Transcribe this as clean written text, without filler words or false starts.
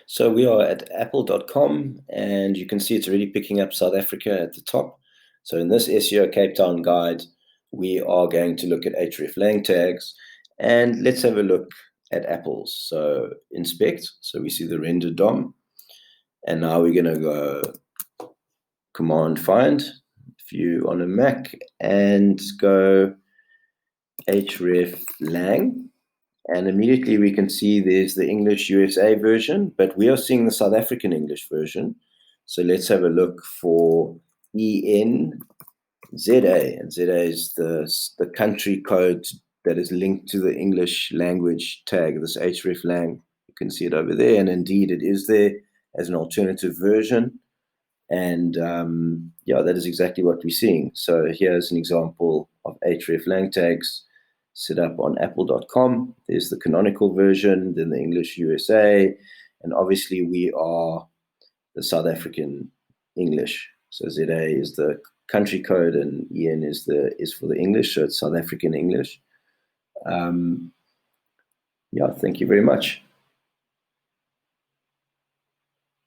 So we are at apple.com, and you can see it's already picking up South Africa at the top. So in this SEO Cape Town guide, we are going to look at Hreflang tags, and let's have a look at apples. So inspect, so we see the render DOM, and now we're going to go command find if you on a Mac and go Hreflang. And immediately we can see there's the English USA version, but we are seeing the South African English version. So let's have a look for ENZA. And ZA is the country code that is linked to the English language tag, this Hreflang. You can see it over there. And indeed, it is there as an alternative version. And yeah, that is exactly what we're seeing. So here's an example of Hreflang tags set up on apple.com. There's the canonical version, then the English USA, and obviously we are the South African English. So ZA is the country code and EN is for the English, so it's South African English. Yeah, thank you very much.